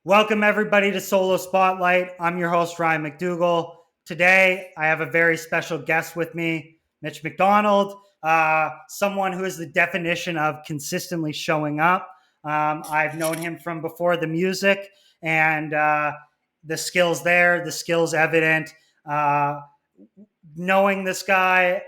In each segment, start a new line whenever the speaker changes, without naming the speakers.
Welcome, everybody, to Solo Spotlight. I'm your host, Ryan MacDougall. Today, I have a very special guest with me, Mitch MacDonald, someone who is the definition of consistently showing up. I've known him from before the music, and the skills there, the skills evident. Uh, Knowing this guy,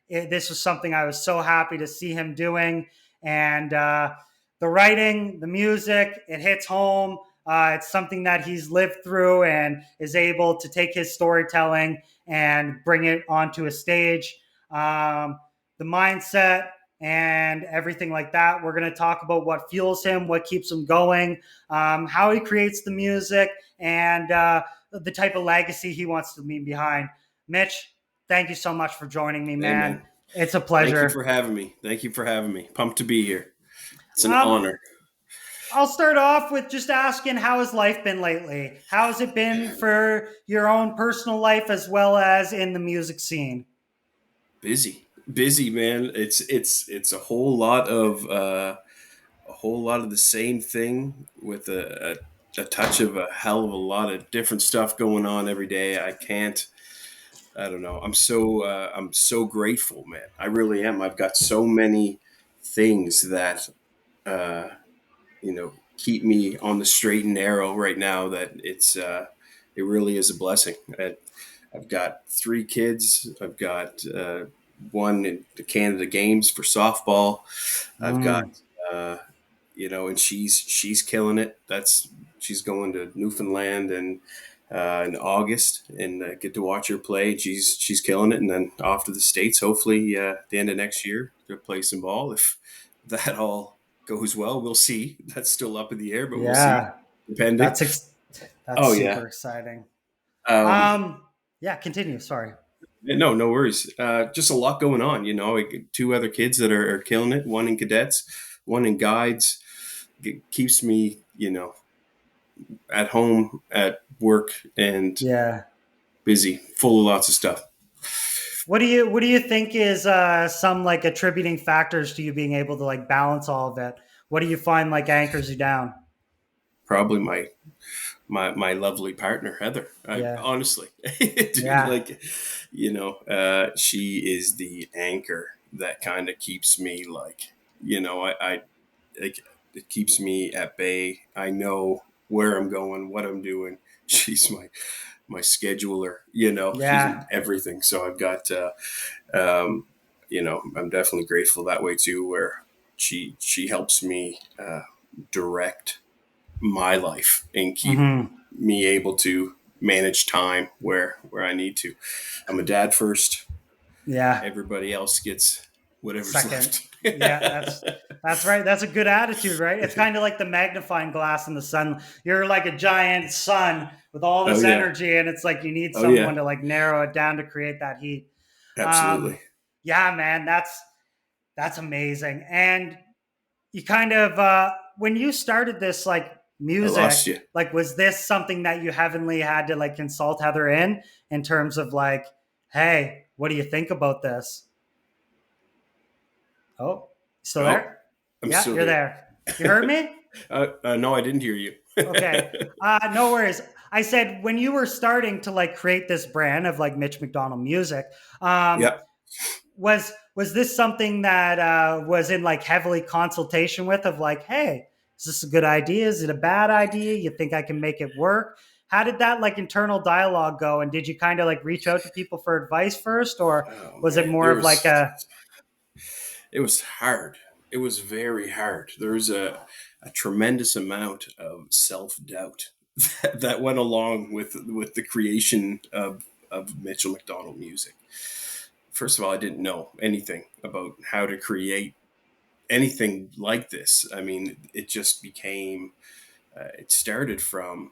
this was something I was so happy to see him doing. And the writing, the music, it hits home. It's something that he's lived through and is able to take his storytelling and bring it onto a stage. The mindset and everything like that. We're going to talk about what fuels him, what keeps him going, how he creates the music, and the type of legacy he wants to leave behind. Mitch, thank you so much for joining me,
Hey,
man.
man.
It's a
Thank you
pleasure.
for having me. Thank you for having me. Pumped to be here. It's an
Um,
honor.
I'll start off with just asking, how has life been lately? How has it been for your own personal life as well as in the music scene?
Busy, man. It's a whole lot of the same thing with a touch of a hell of a lot of different stuff going on every day. I don't know. I'm so grateful, man. I really am. I've got so many things that uh, keep me on the straight and narrow right now that it really is a blessing. I've got three kids. I've got one in the Canada Games for softball. I've got
Mm.
uh, and she's killing it. She's going to Newfoundland and in August, and get to watch her play. She's killing it, and then off to the States. Hopefully, at the end of next year to play some ball. If that all goes well, we'll see. That's still up in the air, but we'll see.
Yeah,
Depending.
that's ex- that's
Oh yeah.
super exciting.
Um,
Um, yeah, continue. Sorry.
no worries. Just a lot going on. Two other kids that are killing it. One in cadets, one in guides. It keeps me, at home, at work, and
Yeah.
busy, full of lots of stuff.
What do you think is some like attributing factors to you being able to like balance all of it? What do you find like anchors you down?
Probably my lovely partner Heather. I
Yeah.
honestly, dude,
Yeah.
like, she is the anchor that kind of keeps me like, I like, it keeps me at bay. I know where I'm going, what I'm doing. She's my scheduler. She's
Yeah.
everything. So I've got um, I'm definitely grateful that way too, where she helps me direct my life and keep
Hmm.
me able to manage time where I need to. I'm a dad first.
Yeah.
Everybody else gets whatever's
Second.
left.
Yeah, that's right. That's a good attitude, right? It's kind of like the magnifying glass in the sun. You're like a giant sun with all
Oh
this
yeah.
energy, and it's like you need
Oh
someone
yeah.
to like narrow it down to create that heat. Um,
Absolutely.
yeah, man, that's amazing. And you kind of when you started this like
I
music,
lost you.
like was this something that you heavenly had to like consult Heather in terms of like, hey, what do you think about this? Oh, still
Oh,
there?
I'm
Yeah,
still
you're
here.
there. You heard me?
No, I didn't hear you.
Okay. No worries. I said when you were starting to like create this brand of like Mitch MacDonald music,
Yeah.
was this something that was in like heavily consultation with of like, hey, is this a good idea? Is it a bad idea? You think I can make it work? How did that like internal dialogue go? And did you kind of like reach out to people for advice first, or
Oh
was it
man,
more of like a
it was hard. It was very hard. There was a tremendous amount of self doubt that went along with the creation of Mitchell MacDonald music. First of all, I didn't know anything about how to create anything like this. I mean, it just became. It started from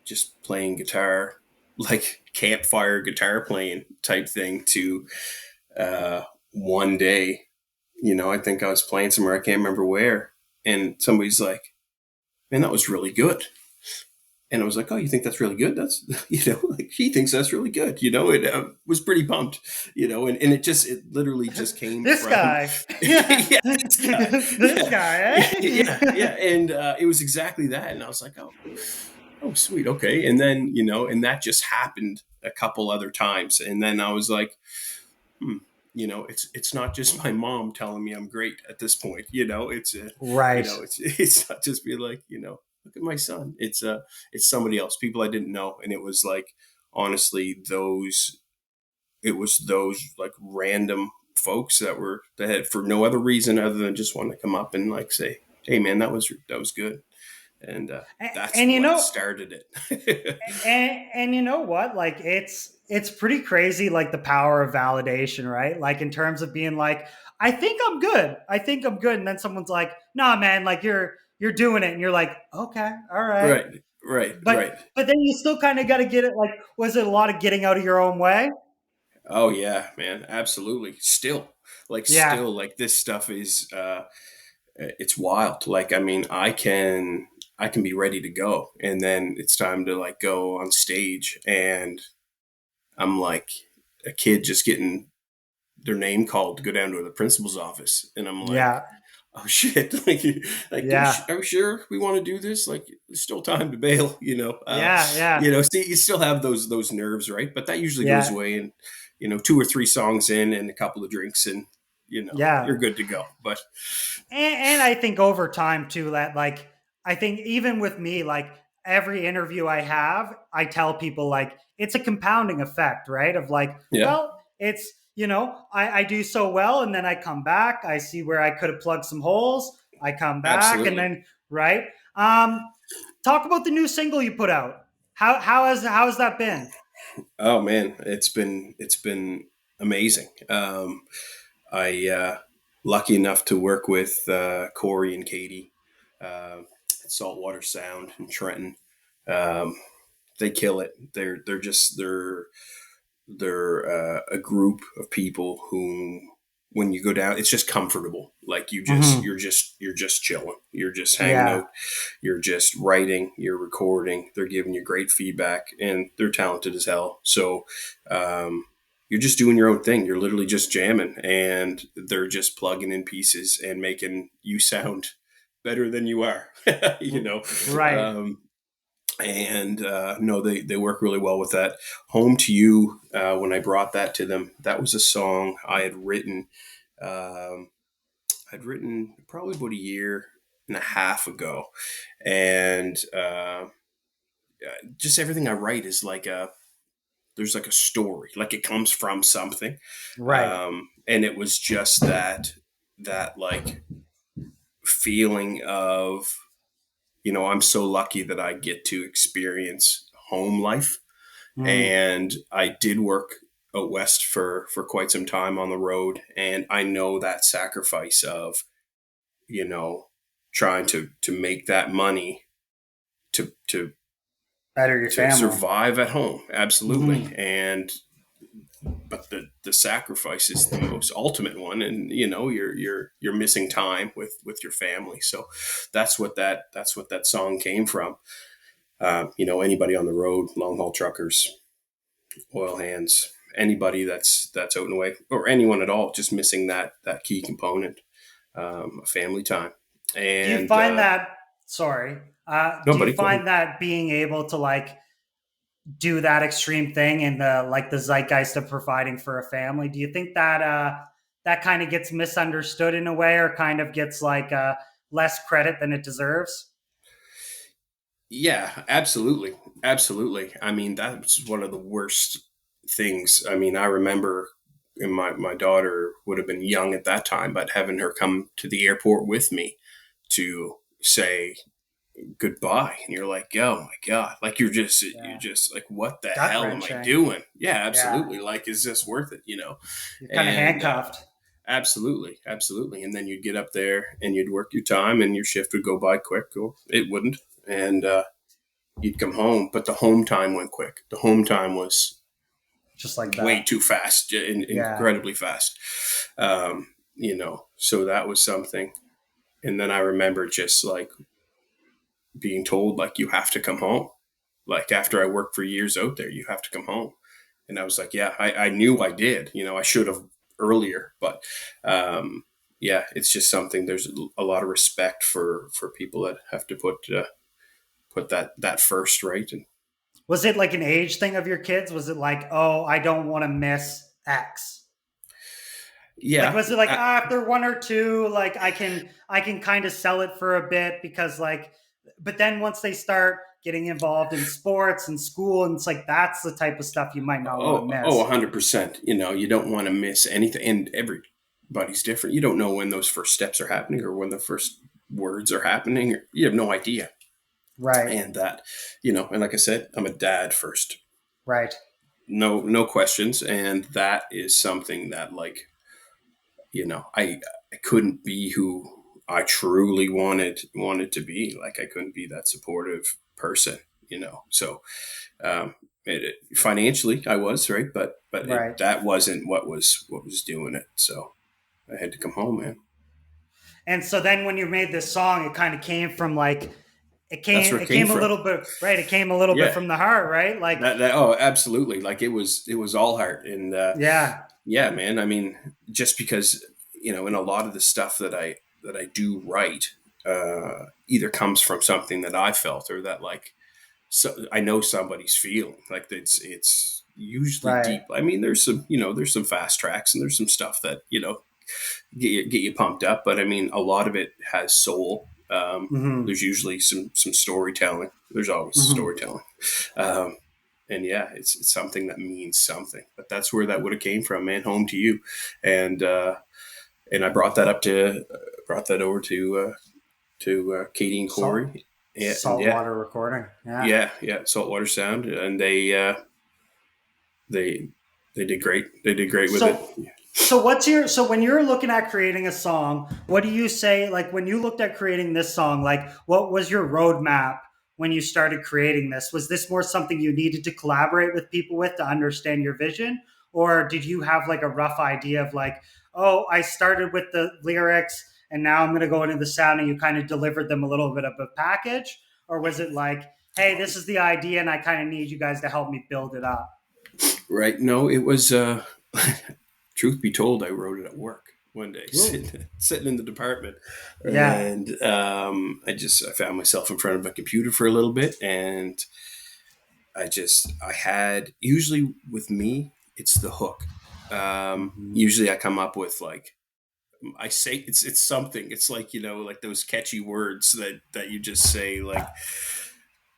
just playing guitar, like campfire guitar playing type thing, to uh, one day, I think I was playing somewhere, I can't remember where, and somebody's like, man, that was really good. And I was like, "Oh, you think that's really good? That's like he thinks that's really good." It was pretty pumped, and it literally just came
This
from,
guy. Yeah.
yeah, this guy,
This
yeah,
guy,
yeah,
eh?
and it was exactly that, and I was like, "Oh, sweet, okay." And then and that just happened a couple other times, and then I was like, "Hmm." It's not just my mom telling me I'm great at this point.
Right.
It's not just be like, look at my son. It's somebody else, people I didn't know. And it was like, honestly, it was those like random folks that had, for no other reason other than just wanting to come up and like say, "Hey man, that was good." And that's
And
what started it.
and you know what? Like it's pretty crazy, like the power of validation, right? Like in terms of being like, I think I'm good. I think I'm good. And then someone's like, nah, man, like you're doing it. And you're like, okay, all right.
Right, right,
But
right.
but then you still kind of got to get it. Like, was it a lot of getting out of your own way?
Oh yeah, man, absolutely.
Yeah.
Still, like this stuff is it's wild. Like, I mean, I can be ready to go, and then it's time to like go on stage, and I'm like a kid just getting their name called to go down to the principal's office, and I'm like,
Yeah.
"Oh shit!" like,
Yeah.
are we sure we want to do this? Like, there's still time to bail,
Yeah. Yeah.
See, you still have those nerves, right? But that usually goes
Yeah.
away, and two or three songs in, and a couple of drinks, and you're
Yeah.
good to go. But
And I think over time too, that like I think even with me, like every interview I have, I tell people like it's a compounding effect, right? Of like,
yeah,
well, it's I do so well, and then I come back, I see where I could have plugged some holes, I come back, and
absolutely.
then right. Talk about the new single you put out. How has that been?
Oh man, it's been amazing. I lucky enough to work with Corey and Katie at Saltwater Sound in Trenton. Um, they kill it. They're a group of people who, when you go down, it's just comfortable. Like
Hmm.
you're just chilling. You're just hanging
Yeah.
out. You're just writing. You're recording. They're giving you great feedback, and they're talented as hell. So um, you're just doing your own thing. You're literally just jamming, and they're just plugging in pieces and making you sound better than you are. you know,
Right.
um, and no, they work really well with that. Home to You, when I brought that to them, that was a song I had written. Um, I'd written probably about a year and a half ago, and just everything I write is like there's like a story, like it comes from something,
Right.
and it was just that like feeling of, I'm so lucky that I get to experience home life.
Mm.
And I did work out west for quite some time on the road, and I know that sacrifice of, you know trying to make that money to
Better your
to
family.
survive at home. Absolutely.
Hmm.
And but the sacrifice is the most ultimate one, and you're missing time with your family. So that's what that song came from. Anybody on the road, long haul truckers, oil hands, anybody that's out and away, or anyone at all, just missing that key component, family time.
Do you
And
find that, sorry, do you
nobody, go ahead.
find that being able to like do that extreme thing in the like the zeitgeist of providing for a family, do you think that that kind of gets misunderstood in a way, or kind of gets like less credit than it deserves?
Yeah, absolutely, absolutely. I mean, that's one of the worst things. I mean, I remember, and my daughter would have been young at that time, but having her come to the airport with me to say goodbye, and you're like, oh my god, like you're
Yeah.
just like, what the
Gut
hell am I
wrenching.
doing? Yeah,
Yeah.
absolutely. Like, is this worth it?
You're kind of
And
handcuffed.
absolutely, absolutely. And then you'd get up there and you'd work your time, and your shift would go by quick, or it wouldn't, and you'd come home. But the home time went quick. The home time was
Just like
way
that.
too fast,
Yeah.
incredibly fast. So that was something. And then I remember just like being told, like, you have to come home. Like after I worked for years out there, you have to come home. And I was like, yeah, I knew I did. I should have earlier, but yeah, it's just something. There's a lot of respect for people that have to put that first, right? And
Was it like an age thing of your kids? Was it like, oh, I don't want to miss X? Like,
yeah,
was it like after one or two, like I can kind of sell it for a bit because like, but then once they start getting involved in sports and school, and it's like that's the type of stuff you might not want to
oh,
miss.
100%. You don't want to miss anything, and everybody's different. You don't know when those first steps are happening or when the first words are happening. You have no idea,
Right,
and that, and like I said, I'm a dad first,
right,
no questions, and that is something that like I couldn't be who I truly wanted to be. Like I couldn't be that supportive person, So financially, I was right, but
right.
that wasn't what was doing it. So I had to come home, man.
And so then when you made this song, it kind of came from like it
That's
came
where it
it
came
came a
from.
little bit right. It came a little bit
Yeah,
from the heart, right? Like
oh, absolutely. Like it was all heart, and
yeah,
yeah, man. I mean, just because in a lot of the stuff that I do write, either comes from something that I felt or that like so I know somebody's feeling. Like it's usually
right.
deep. I mean, there's some fast tracks and there's some stuff that get you pumped up, but I mean, a lot of it has soul.
Mm-hmm.
There's usually some storytelling. There's always
Mm-hmm.
storytelling. Um, and yeah, it's something that means something. But that's where that would have came from, man. Home to you, and I brought that over to Katie and
Salt
Corey, and yeah,
saltwater recording. Yeah.
yeah, Saltwater Sound, and they they did great. They did great with it.
So so when you're looking at creating a song, what do you say like when you looked at creating this song, like what was your roadmap when you started creating this? Was this more something you needed to collaborate with people with to understand your vision? Or did you have like a rough idea of like, oh, I started with the lyrics and now I'm gonna go into the sound and you kind of delivered them a little bit of a package? Or was it like, hey, this is the idea and I kind of need you guys to help me build it up?
Right? No, it was. Truth be told, I wrote it at work one day,
Ooh.
sitting in the department,
Yeah.
and I found myself in front of a computer for a little bit, and I had usually with me it's the hook.
Mhm.
Usually I come up with like I say it's something. It's like like those catchy words that you just say like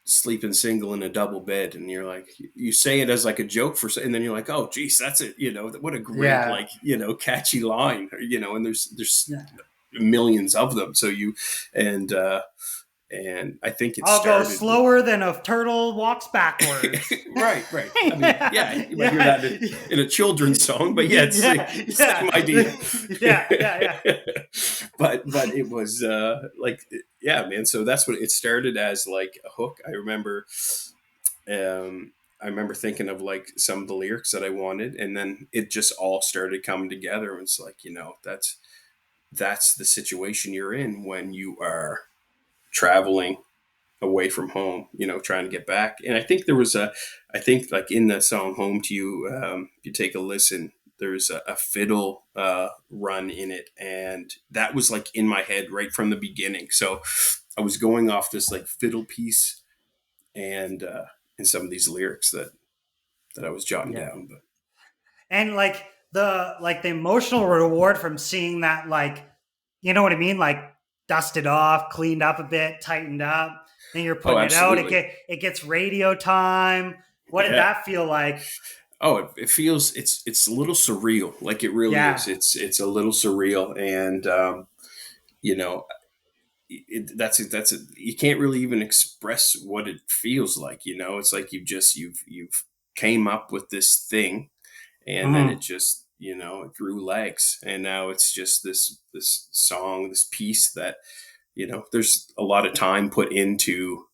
sleeping single in a double bed, and you're like you say it as like a joke and then you're like, oh geez, that's it. What a great
Yeah.
like catchy line. And there's
Yeah.
millions of them. So you and and I think it
I'll go
started with
slower than a turtle walks backwards.
right. I mean, yeah,
yeah,
you might hear
yeah,
that in a children's song, but yeah, it's the
yeah,
same
yeah,
idea.
yeah.
But it was like yeah, man. So that's what it started as, like a hook. Um, I remember thinking of like some of the lyrics that I wanted, and then it just all started coming together. And it's like that's the situation you're in when you are traveling away from home, trying to get back. And I think like in the song "Home to You," if you take a listen, there's a fiddle run in it, and that was like in my head right from the beginning. So I was going off this like fiddle piece and some of these lyrics that I was jotting
Yeah.
down. But
And like the emotional reward from seeing that, like, you know what I mean? Like dusted off, cleaned up a bit, tightened up. Then you're
oh,
putting it out.
absolutely,
It gets radio time. What did
yeah.
that feel like?
Oh, it feels it's a little surreal. Like it really is.
Yeah.
It's a little surreal, and you know that's you can't really even express what it feels like. It's like you've came up with this thing, and then it
Mhm.
just it grew legs, and now it's just this song, this piece that there's a lot of time put into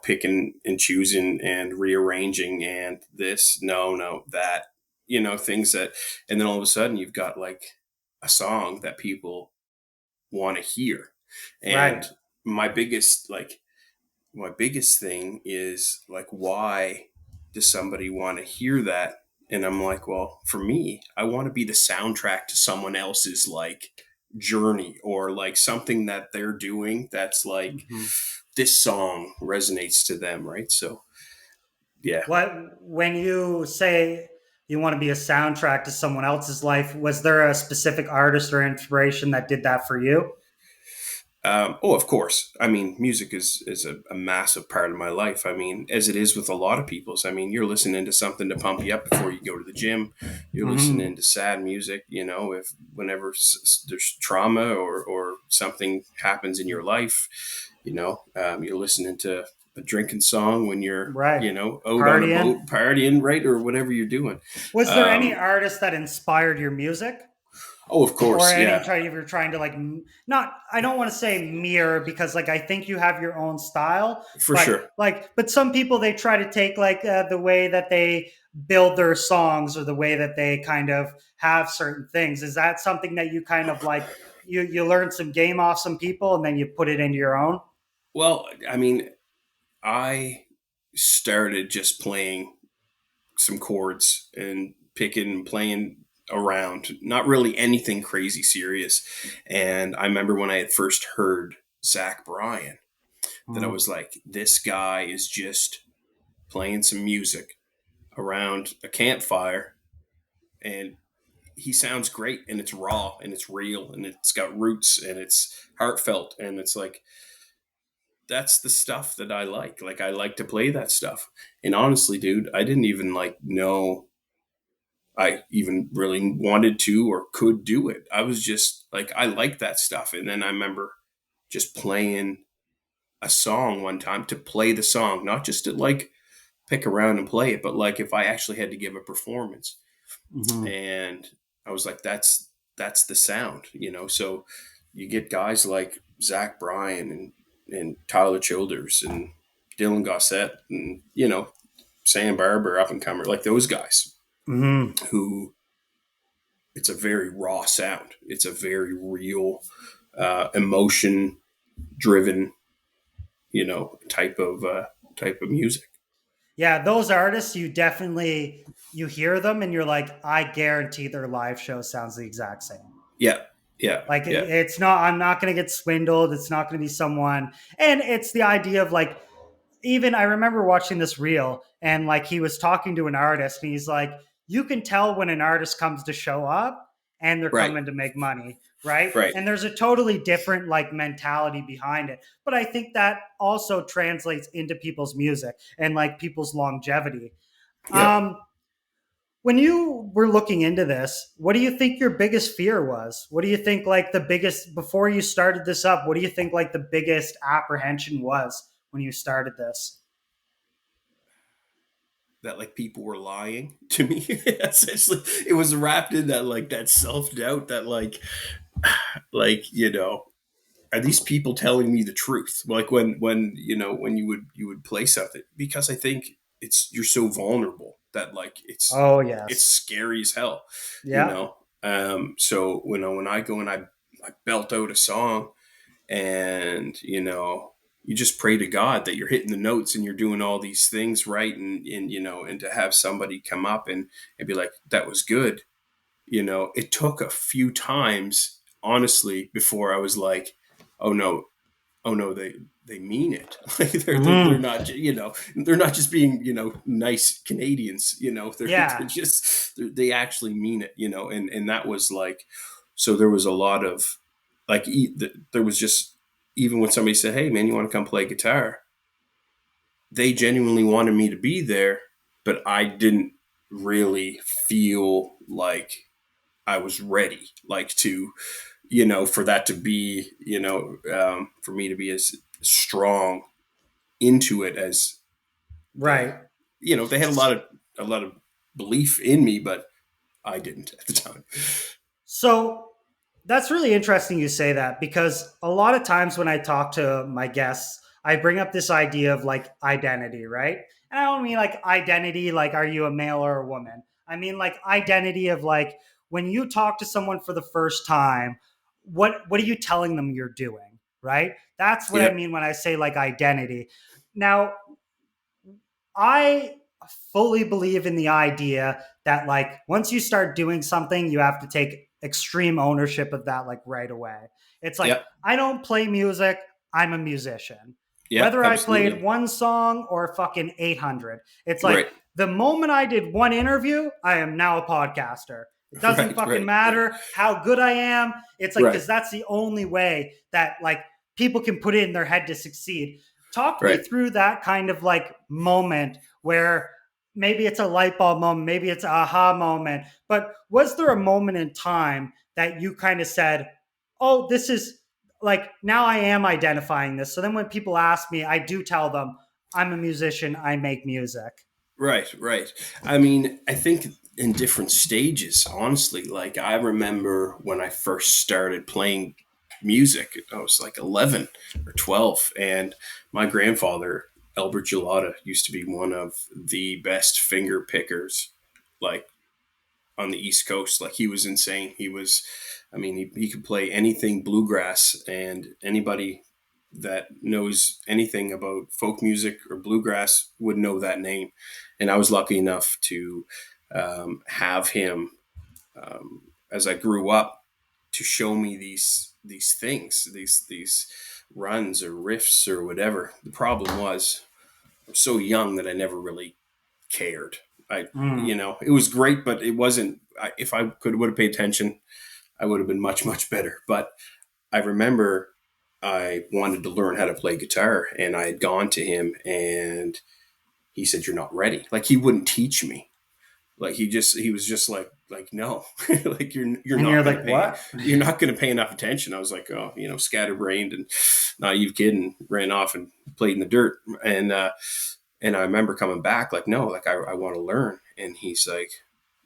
picking and choosing and rearranging and this no that things that, and then all of a sudden you've got like a song that people want to hear.
Right.
And my biggest like my biggest thing is like, why does somebody want to hear that? And I'm like, well, for me, I want to be the soundtrack to someone else's like journey, or like something that they're doing that's like,
Mhm.
this song resonates to them, right? So yeah.
What when you say you want to be a soundtrack to someone else's life, was there a specific artist or inspiration that did that for you?
Oh, of course. I mean, music is a massive part of my life. I mean, as it is with a lot of people's. I mean, you're listening to something to pump you up before you go to the gym. You're
Hmm.
listening to sad music. You know, if whenever there's trauma or something happens in your life, you're listening to a drinking song when you're
Right.
out on a
Partying.
boat partying, right, or whatever you're doing.
Was there any
Um,
artist that inspired your music?
oh, of
Or
course,
any
yeah,
try if you're trying to like not, I don't want to say mirror, because like I think you have your own style,
for
but
sure.
but some people, they try to take like the way that they build their songs or the way that they kind of have certain things. Is that something that you kind of like, you learn some game off some people and then you put it into your own?
Well, I mean, I started just playing some chords and picking and playing around, not really anything crazy serious. And I remember when I had first heard Zach Bryan, that I
Mm.
was like, this guy is just playing some music around a campfire, and he sounds great, and it's raw and it's real and it's got roots and it's heartfelt, and it's like, that's the stuff that I like. Like, I like to play that stuff. And honestly, dude, I didn't even like know I even really wanted to or could do it. I was just like, I like that stuff. And then I remember just playing a song one time, to play the song, not just to like pick around and play it, but like if I actually had to give a performance.
Mhm.
And I was like, that's the sound, So you get guys like Zach Bryan and Tyler Childers and Dylan Gossett and, Sam Barber, up and comer, like those guys
Mhm.
who, it's a very raw sound. It's a very real, emotion driven, type of music.
Yeah, those artists, you definitely, you hear them and you're like, I guarantee their live show sounds the exact same.
Yeah, yeah,
Like
yeah.
it's not, I'm not going to get swindled. It's not going to be someone. And it's the idea of like, even I remember watching this reel and like he was talking to an artist and he's like, you can tell when an artist comes to show up and they're
Right,
coming to make money. Right.
right.
And there's a totally different like mentality behind it. But I think that also translates into people's music and like people's longevity.
Yep.
Um, when you were looking into this, what do you think your biggest fear was? What do you think like the biggest, before you started this up, what do you think like the biggest apprehension was when you started this?
That like people were lying to me. Essentially, it was wrapped in that like that self doubt, that like are these people telling me the truth? Like when you would play something, because I think it's, you're so vulnerable that like
Oh,
it's
yes.
scary as hell, you
Yeah.
know. So when I go and I belt out a song, and you just pray to God that you're hitting the notes and you're doing all these things right, and to have somebody come up and be like, that was good. It took a few times, honestly, before I was like, oh no, oh no, they mean it. Like they're
Hmm.
not, they're not just being, nice Canadians. They're
Yeah.
just, they actually mean it. And that was like, so there was a lot of like, there was just, even when somebody said, hey man, you want to come play guitar, they genuinely wanted me to be there, but I didn't really feel like I was ready, like to, for that to be, for me to be as strong into it as they,
Right.
they had a lot of belief in me, but I didn't at the time.
So that's really interesting you say that, because a lot of times when I talk to my guests, I bring up this idea of like identity, right? And I don't mean like identity, like are you a male or a woman? I mean like identity of like when you talk to someone for the first time, what are you telling them you're doing, right? That's what I
Yep.
mean when I say like identity. Now, I fully believe in the idea that like once you start doing something, you have to take extreme ownership of that like right away. It's like
Yep.
I don't play music, I'm a musician.
Yep.
Whether I played
Absolutely.
one song or fucking 800. It's like
Right.
the moment I did one interview, I am now a podcaster. It doesn't
Right.
fucking
Right. Right.
matter how good I am. It's like
Right.
cuz that's the only way that like people can put it in their head to succeed. Talk me
Right.
through that kind of like moment where maybe it's a light bulb moment, maybe it's an aha moment, but was there a moment in time that you kind of said, oh, this is like now I am identifying this. So then when people ask me, I do tell them I'm a musician, I make music.
Right, right. I mean, I think in different stages, honestly. Like, I remember when I first started playing music, I was like 11 or 12. And my grandfather, Albert Gelada, used to be one of the best finger pickers, like, on the East Coast. Like, he was insane. I mean, he could play anything bluegrass, and anybody that knows anything about folk music or bluegrass would know that name. And I was lucky enough to have him as I grew up to show me these things, these runs or riffs or whatever. The problem was I'm so young that I never really cared.
Mm.
It was great, but it wasn't. If I would have paid attention, I would have been much, much better. But I remember I wanted to learn how to play guitar, and I had gone to him, and he said, "You're not ready." Like, he wouldn't teach me. Like, he was just like no, like you're
And you're
not gonna
like,
pay
what?
you're not gonna pay enough attention. I was like, oh, scatterbrained and naive kid, and ran off and played in the dirt. And I remember coming back like, no, like I want to learn. And he's like,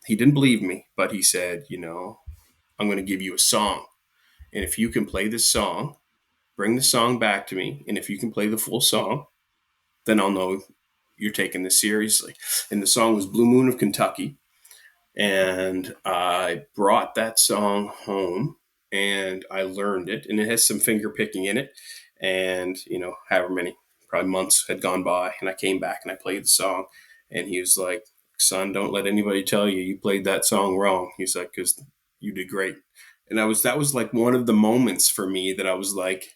he didn't believe me, but he said, I'm going to give you a song. And if you can play this song, bring the song back to me. And if you can play the full song, then I'll know you're taking this seriously. And the song was Blue Moon of Kentucky. And I brought that song home and I learned it. And it has some finger picking in it. And, however many, probably months had gone by. And I came back and I played the song. And he was like, son, don't let anybody tell you played that song wrong. He's like, because you did great. And that was like one of the moments for me that I was like,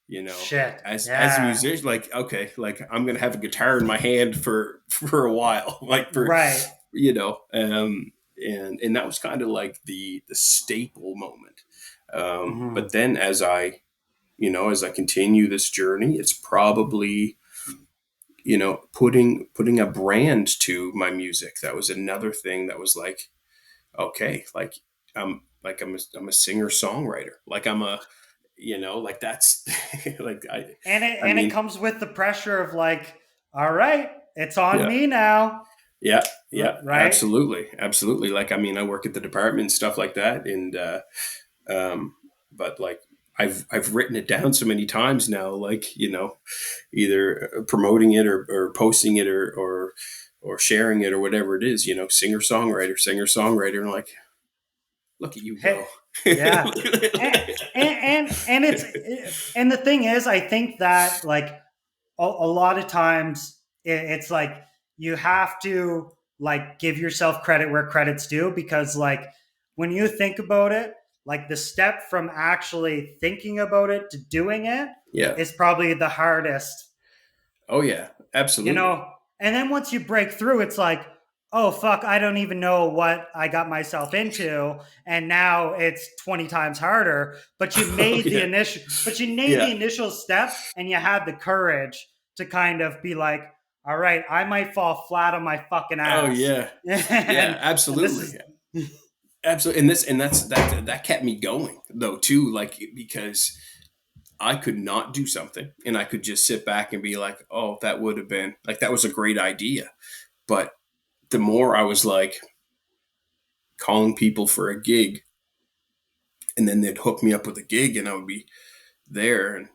Shit.
as a
Yeah.
musician, like, okay, like I'm gonna have a guitar in my hand for a while, like for
Right.
you know, and that was kind of like the staple moment.
Mm-hmm.
But then as I continue this journey, it's probably putting a brand to my music. That was another thing that was like, okay, like I'm a singer songwriter, like like that's like I
And it
mean,
comes with the pressure of like, all right, it's on
yeah,
me now.
yeah, yeah,
Right.
absolutely, absolutely. Like, I mean, I work at the department and stuff like that, and um, but like I've written it down so many times now, like either promoting it or posting it or sharing it or whatever it is, singer songwriter, and like, look at you
Hey,
go.
yeah. And it's and the thing is, I think that like a lot of times it's like you have to like give yourself credit where credit's due because like when you think about it, like the step from actually thinking about it to doing it
Yeah.
is probably the hardest,
Oh yeah,
you
absolutely.
know. And then once you break through, it's like, oh fuck, I don't even know what I got myself into, and now it's 20 times harder. But you
Oh
made the
yeah,
initial, but you made the
yeah.
initial step, and you had the courage to kind of be like, all right, I might fall flat on my fucking
Oh
ass,
yeah, yeah.
and this
Absolutely,
is
absolutely. And that kept me going though too, like, because I could not do something, and I could just sit back and be like, oh, that would have been like that was a great idea. But the more I was like calling people for a gig, and then they'd hook me up with a gig, and I would be there, and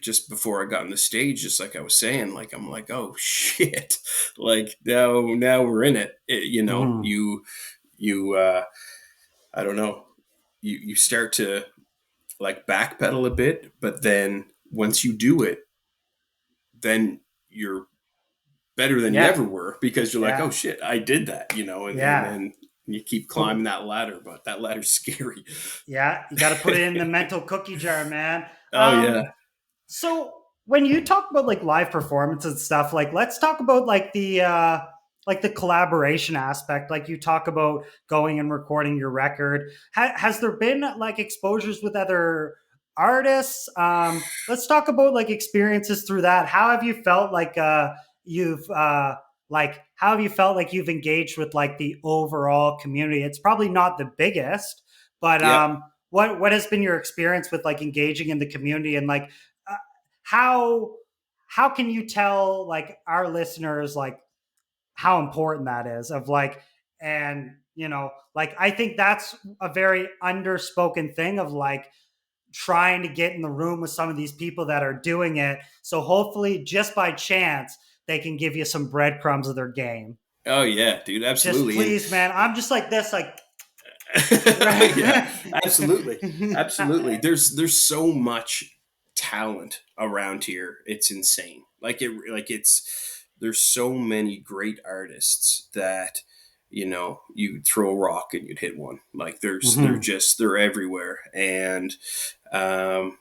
just before I got on the stage, just like I was saying, like I'm like, oh shit, like now we're in it.
Mhm.
You I don't know, you start to like backpedal a bit, but then once you do it, then you're better than you
Yeah.
ever were, because you're like, oh
Yeah.
shit, I did that, and
Yeah.
then you keep
But
climbing that ladder, but that ladder's scary.
yeah, you got to put it in the mental cookie jar, man.
Oh yeah.
So when you talk about like live performance and stuff, like let's talk about like the collaboration aspect. Like you talk about going and recording your record. Has there been like exposures with other artists? Let's talk about like experiences through that. How have you felt like you've like how have you felt like you've engaged with like the overall community? It's probably not the biggest, but
Yep.
what has been your experience with like engaging in the community and like uh, how how can you tell like our listeners like how important that is of like and like I think that's a very underspoken thing of like trying to get in the room with some of these people that are doing it, so hopefully just by chance they can give you some breadcrumbs of their game.
Oh yeah, dude,
Just
absolutely. And
please, man, I'm just like this like
yeah,
right.
absolutely, absolutely. There's so much talent around here. It's insane. It's there's so many great artists that you throw a rock and you'd hit one. Like
Mhm.
they're everywhere. And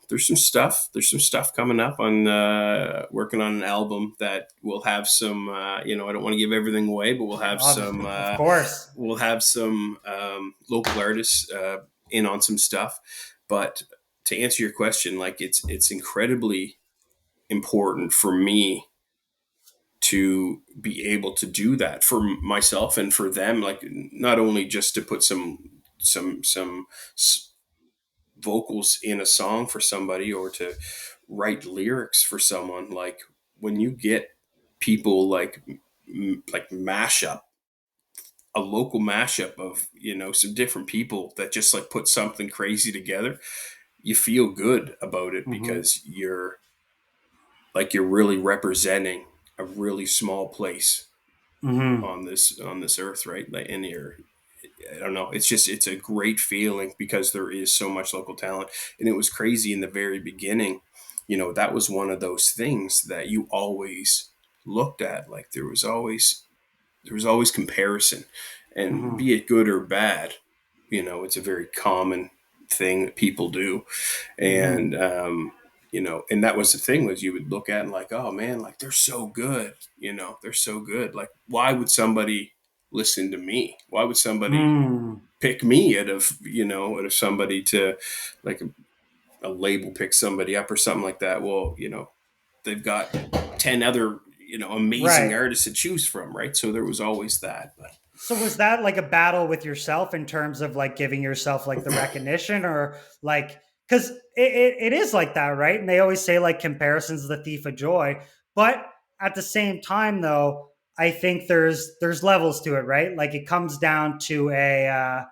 there's some stuff coming up on working on an album that will have some. I don't want to give everything away, but
Of course.
we'll have some local artists in on some stuff. But to answer your question, like it's incredibly important for me to be able to do that for myself and for them, like not only just to put some vocals in a song for somebody, or to write lyrics for someone. Like when you get people like mashup a local mashup of some different people that just like put something crazy together, you feel good about it,
Mhm.
because you're really representing a really small place
Mhm.
on this earth, right? Like, and you're I don't know, it's a great feeling, because there is so much local talent. And it was crazy in the very beginning. That was one of those things that you always looked at. Like there was always comparison, and
Mhm.
be it good or bad, it's a very common thing that people do.
Mhm.
And that was the thing, was you would look at and like, oh man, like they're so good, they're so good. Like, why would somebody listen to me? Why would somebody
Mm.
pick me out of somebody to, like, a label pick somebody up or something like that? Well, they've got 10 other, amazing
Right.
artists to choose from, right? So there was always that. But
So was that like a battle with yourself in terms of like giving yourself like the recognition or like because it is like that, right? And they always say like comparison's the thief of joy. But at the same time though, I think there's levels to it, right? Like it comes down to a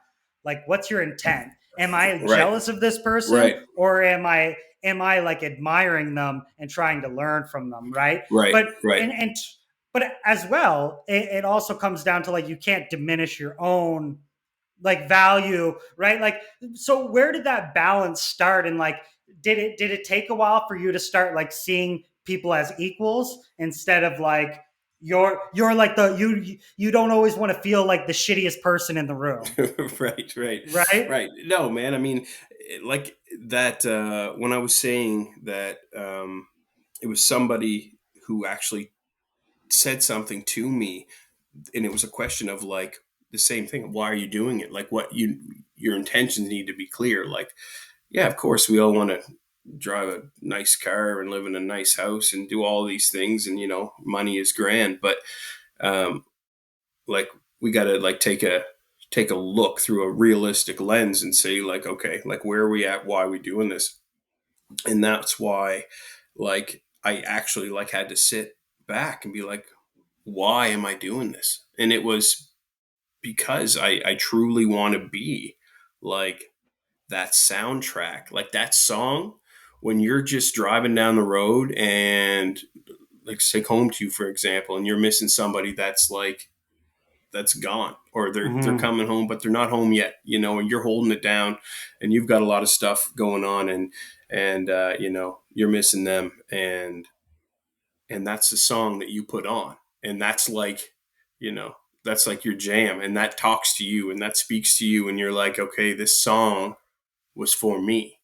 like what's your intent? Am I
right,
jealous of this person
right,
or am I like admiring them and trying to learn from them, right?
right,
But
right.
and but as well it also comes down to like you can't diminish your own like value, right? Like so where did that balance start and like did it take a while for you to start like seeing people as equals instead of like you're like you don't always want to feel like the shittiest person in the room,
Right, right,
right?
right. No, man. I mean, like that. When I was saying that, it was somebody who actually said something to me, and it was a question of like the same thing. Why are you doing it? Like, your intentions need to be clear. Like, yeah, of course, we all want to drive a nice car and live in a nice house and do all these things, and money is grand, but um, like we got to like take a look through a realistic lens and say, like, okay, like, where are we at? Why are we doing this? And that's why, like, I actually like had to sit back and be like, why am I doing this? And it was because I truly want to be like that soundtrack, like that song, when you're just driving down the road and, like, take Home to You, for example, and you're missing somebody that's gone, or they're
Mm-hmm.
coming home but they're not home yet, and you're holding it down, and you've got a lot of stuff going on, and you're missing them, and and that's the song that you put on, and that's like, you know, that's like your jam, and that talks to you and that speaks to you, and you're like, okay, this song was for me.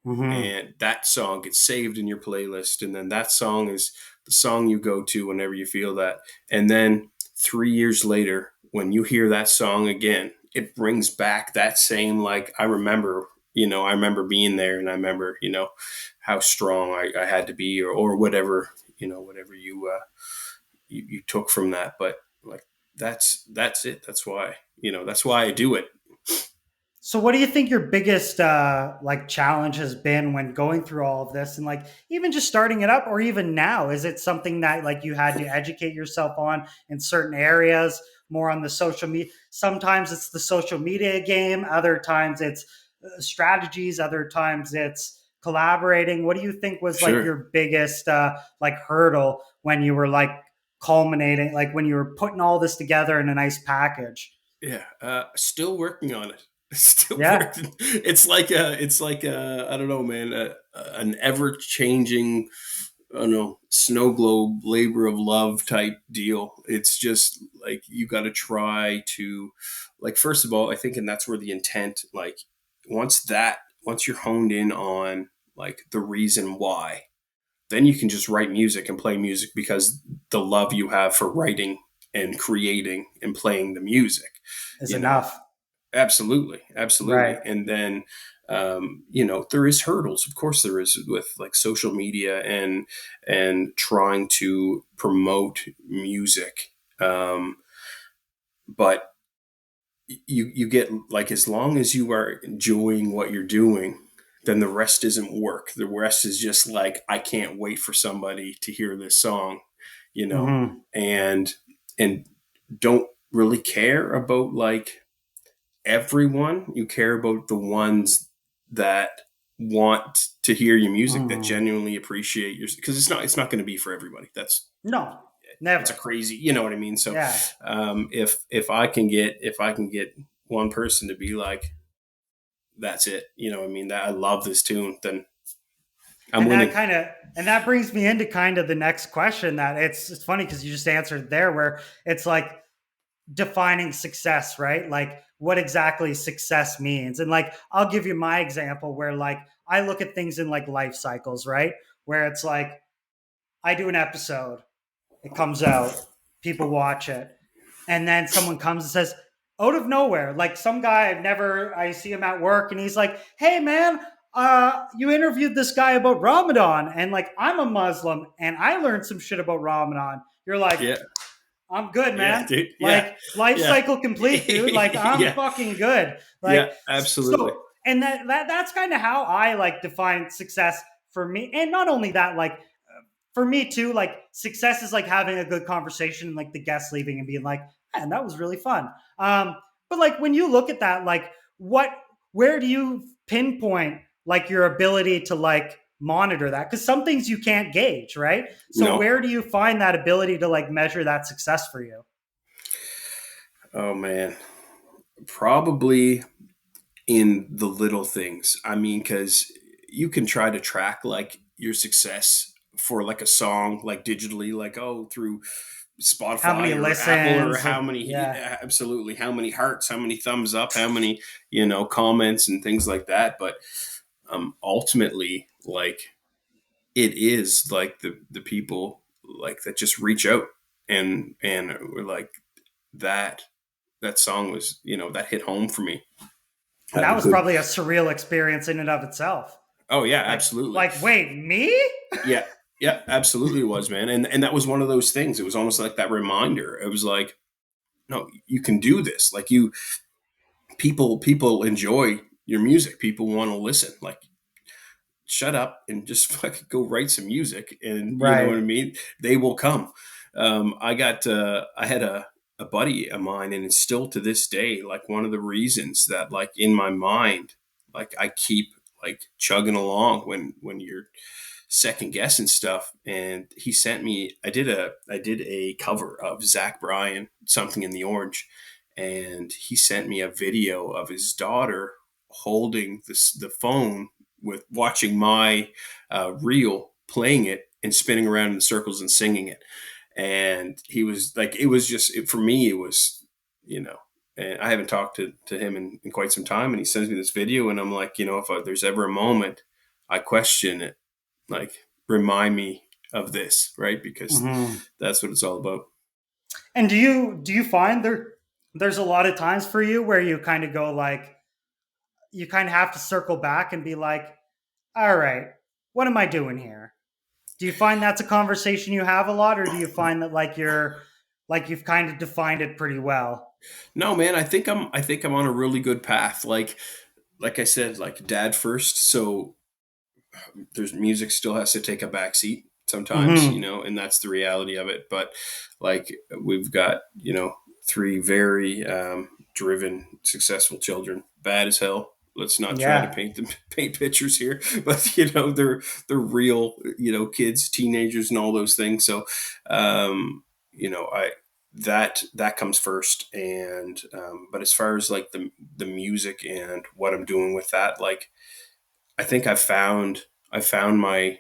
Mm-hmm.
And that song gets saved in your playlist, and then that song is the song you go to whenever you feel that. And then 3 years later, when you hear that song again, it brings back that same, like, I remember, I remember being there, and I remember, how strong I had to be, or whatever, whatever you took from that. But like, that's it. That's why I do it.
So what do you think your biggest like challenge has been when going through all of this, and like even just starting it up, or even now? Is it something that like you had to educate yourself on in certain areas, more on the social media? Sometimes it's the social media game, other times it's strategies, other times it's collaborating. What do you think was like
Sure.
your biggest like hurdle when you were like culminating, like when you were putting all this together in a nice package?
Yeah, still working on it. Still
Yeah.
working. It's like I don't know, man. An ever changing, I don't know, snow globe, labor of love type deal. It's just like you got to try to, like, first of all, I think, and that's where the intent, like, once you're honed in on like the reason why, then you can just write music and play music because the love you have for writing and creating and playing the music,
Is
you know.
enough.
Absolutely, absolutely.
Right.
And then, there is hurdles. Of course, there is, with like social media and trying to promote music. But you get, like, as long as you are enjoying what you're doing, then the rest isn't work. The rest is just like, I can't wait for somebody to hear this song, you know,
Mm-hmm.
and and don't really care about like everyone. You care about the ones that want to hear your music, that
Mm-hmm.
genuinely appreciate your, because it's not going to be for everybody.
No,
It's a
never.
crazy, you know what I mean. So
Yeah.
if I can get one person to be like, that's it, what I mean, that I love this tune, then I'm
And that
winning.
kind of and that brings me into kind of the next question, that it's funny because you just answered there, where it's like defining success, right? Like what exactly success means. And like I'll give you my example where like I look at things in like life cycles, right? Where it's like I do an episode, it comes out, people watch it, and then someone comes and says, out of nowhere, like some guy I see him at work, and he's like, "Hey, man, you interviewed this guy about Ramadan," and like I'm a Muslim, and I learned some shit about Ramadan. You're like,
Yeah,
I'm good,
yeah,
man.
dude, yeah,
Like life
yeah.
cycle complete, dude. Like I'm
Yeah,
fucking good.
yeah,
Like
absolutely.
so, and that's kind of how I like define success for me. And not only that, like for me too, like success is like having a good conversation and like the guest leaving and being like, man, that was really fun. But like when you look at that, like what, where do you pinpoint like your ability to like monitor that? Because some things you can't gauge, right? So
No.
where do you find that ability to like measure that success for you?
Oh man, probably in the little things. I mean, because you can try to track like your success for like a song, like digitally, like, oh, through
How many
Spotify or Apple, or
listens?
how many,
Yeah.
yeah, absolutely, how many hearts, how many thumbs up, how many, comments and things like that. But ultimately, like, it is like the people like that just reach out, and we're like, that that song was, that hit home for me.
And that
The
was
good.
probably a surreal experience in and of itself.
Oh yeah,
Like,
absolutely.
like, wait, me?
Yeah, yeah, absolutely, it was, man. And that was one of those things. It was almost like that reminder. It was like, no, you can do this. Like, people enjoy your music. People want to listen. Like, shut up and just fucking go write some music, and you know what I
Right.
mean. They will come. I had a buddy of mine, and it's still to this day like one of the reasons that, like, in my mind, like, I keep like chugging along when you're second guessing stuff. And he sent me, I did a cover of Zach Bryan, Something in the Orange, and he sent me a video of his daughter holding the phone with watching my reel, playing it, and spinning around in circles and singing it. And he was like, it was just, for me, it was, and I haven't talked to him in quite some time. And he sends me this video, and I'm like, if there's ever a moment I question it, like, remind me of this, right? Because
Mm-hmm.
that's what it's all about.
And do you find there's a lot of times for you where you kind of go like you kind of have to circle back and be like, all right, what am I doing here? Do you find that's a conversation you have a lot, or do you find that you've kind of defined it pretty well?
No, man, I think I'm on a really good path. Like I said, like dad first. So there's music still has to take a back seat sometimes,
Mm-hmm.
and that's the reality of it. But like we've got, three very driven, successful children. Bad as hell. Let's not try to
Yeah.
paint pictures here, but they're real, kids, teenagers, and all those things. So, I that comes first, and but as far as like the music and what I'm doing with that, like I think I found my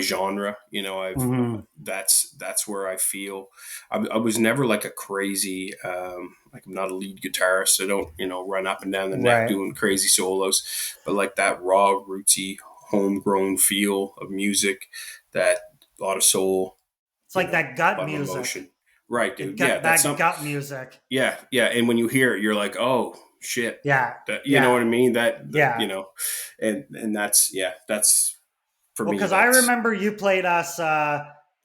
genre. I've
Mm-hmm.
that's where I feel I was never like a crazy like I'm not a lead guitarist. I don't run up and down the neck
Right.
doing crazy solos, but like that raw, rootsy, homegrown feel of music, that a lot of soul,
It's like that
a
gut
lot of
music.
emotion. Right,
It
dude. Yeah,
got
that's
that
some.
gut music.
Yeah, yeah. And when you hear it, you're like, oh shit.
Yeah.
That, you know what
Yeah.
I mean? That
Yeah.
and that's, yeah, that's for
Well,
me.
because I
That's
remember you played us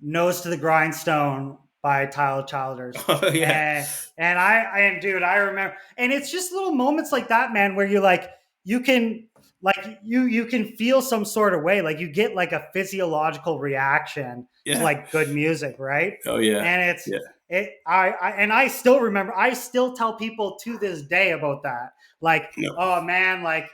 "Nose to the Grindstone" by Tyler Childers,
oh yeah,
and dude, I remember, and it's just little moments like that, man, where you like you can you can feel some sort of way, like you get like a physiological reaction to
yeah.
like good music, right?
Oh yeah,
And it's
yeah,
it I and I still remember, I still tell people to this day about that, like,
no,
oh man, like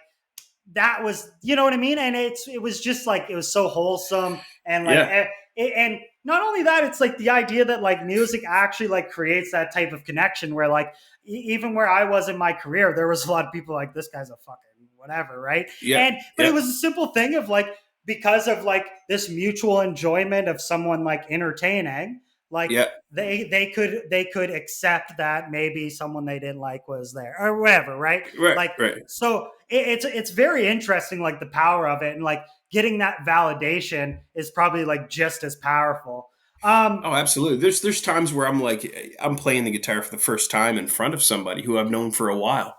that was, you know what I mean? And it was just like it was so wholesome, and like
yeah,
and not only that, it's like the idea that like music actually like creates that type of connection where like even where I was in my career, there was a lot of people like, this guy's a fucking whatever, right?
yeah,
And but it
yeah,
was a simple thing of like, because of like this mutual enjoyment of someone like entertaining, like
yeah.
they could accept that maybe someone they didn't like was there or whatever, right?
Right,
Like,
right.
so it's very interesting, like the power of it, and like getting that validation is probably like just as powerful.
Oh, absolutely. There's times where I'm like I'm playing the guitar for the first time in front of somebody who I've known for a while,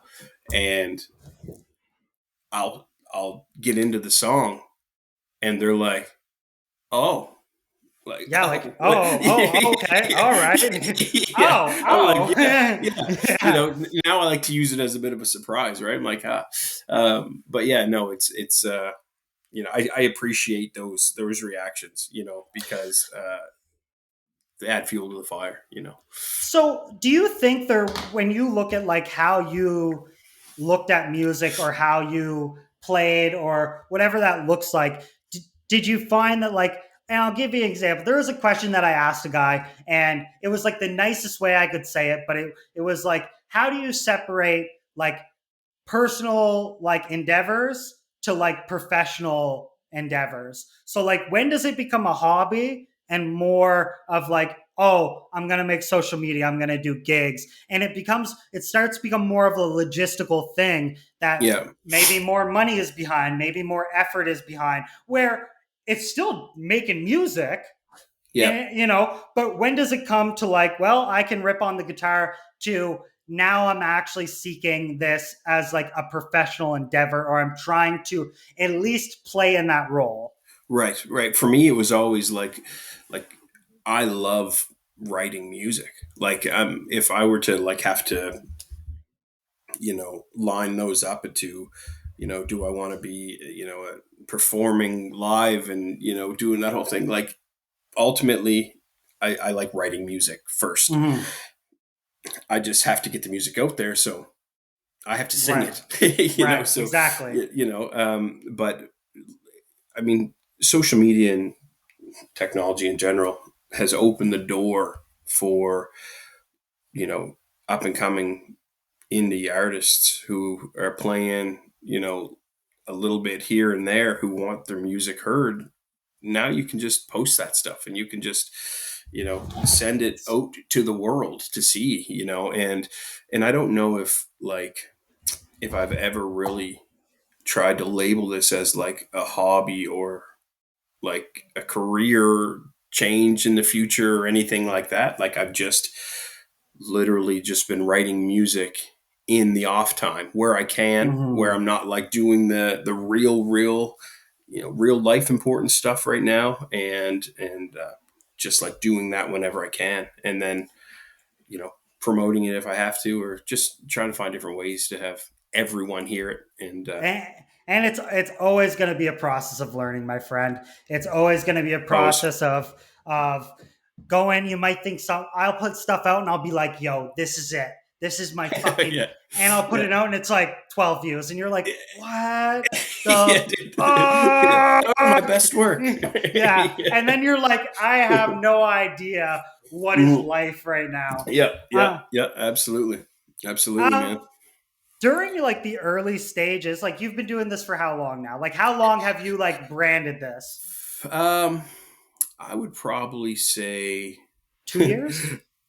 and I'll get into the song, and they're like, oh. Like,
Yeah, like,
oh,
okay, all right.
yeah. I'm like,
Oh,
yeah, yeah.
yeah.
Now I like to use it as a bit of a surprise, right? I'm like, but yeah, no, it's I appreciate those reactions, because they add fuel to the fire.
So, do you think there, when you look at like how you looked at music or how you played or whatever that looks like, did you find that like, and I'll give you an example. There was a question that I asked a guy, and it was like the nicest way I could say it, but it was like, how do you separate like personal like endeavors to like professional endeavors? So like, when does it become a hobby and more of like, oh, I'm going to make social media, I'm going to do gigs, and it starts to become more of a logistical thing that
Yeah,
maybe more money is behind, maybe more effort is behind, where it's still making music,
yeah.
and but when does it come to like, well, I can rip on the guitar, to now I'm actually seeking this as like a professional endeavor, or I'm trying to at least play in that role.
Right, right. For me, it was always like I love writing music. Like, if I were to like have to, line those up into, do I want to be, performing live and doing that whole thing? Like, ultimately, I like writing music first.
Mm-hmm.
I just have to get the music out there, so I have to sing
Right.
it.
Right.
So
Exactly.
but I mean, social media and technology in general has opened the door for you know up and coming indie artists who are playing a little bit here and there, who want their music heard now you can just post that stuff, and you can just, send it out to the world to see, and I don't know if I've ever really tried to label this as like a hobby or like a career change in the future or anything like that. Like I've just literally just been writing music in the off time where I can, where
Hmm.
I'm not like doing the real, real life important stuff right now, and just like doing that whenever I can, and then promoting it if I have to, or just trying to find different ways to have everyone hear it. And
and, and it's always going to be a process of learning, my friend. It's always going to be a
always,
process of going. You might think some. I'll put stuff out and I'll be like, "Yo, this is it. This is my fucking."
yeah,
And I'll put
yeah.
it out and it's like 12 views, and you're like, "What
Yeah,
the
dude.
fuck?"
That was my best work.
Yeah,
Yeah.
and then you're like, "I have no idea what is
Mhm.
life right now."
Yeah, yeah,
Uh,
yeah, absolutely. Absolutely, man.
um, during like the early stages, like you've been doing this for how long now? Like how long have you like branded this?
Um, I would probably say,
2 years?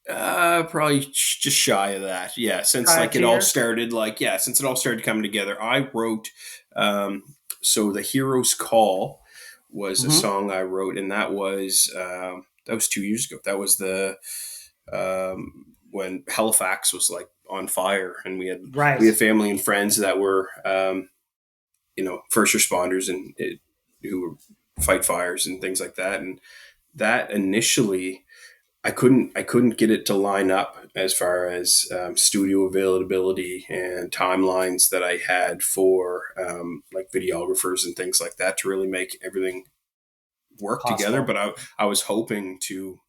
probably just shy of that. Yeah, since
Shy of
like it
two
all
years?
started, since it all started coming together, I wrote. Um, so the Hero's Call was a
Hmm.
song I wrote, and that was 2 years ago. That was the when Halifax was like on fire, and we had
Right.
family and friends that were first responders and who fight fires and things like that. And that initially, I couldn't get it to line up as far as studio availability and timelines that I had for like videographers and things like that to really make everything work together.
Possible.
But I was hoping to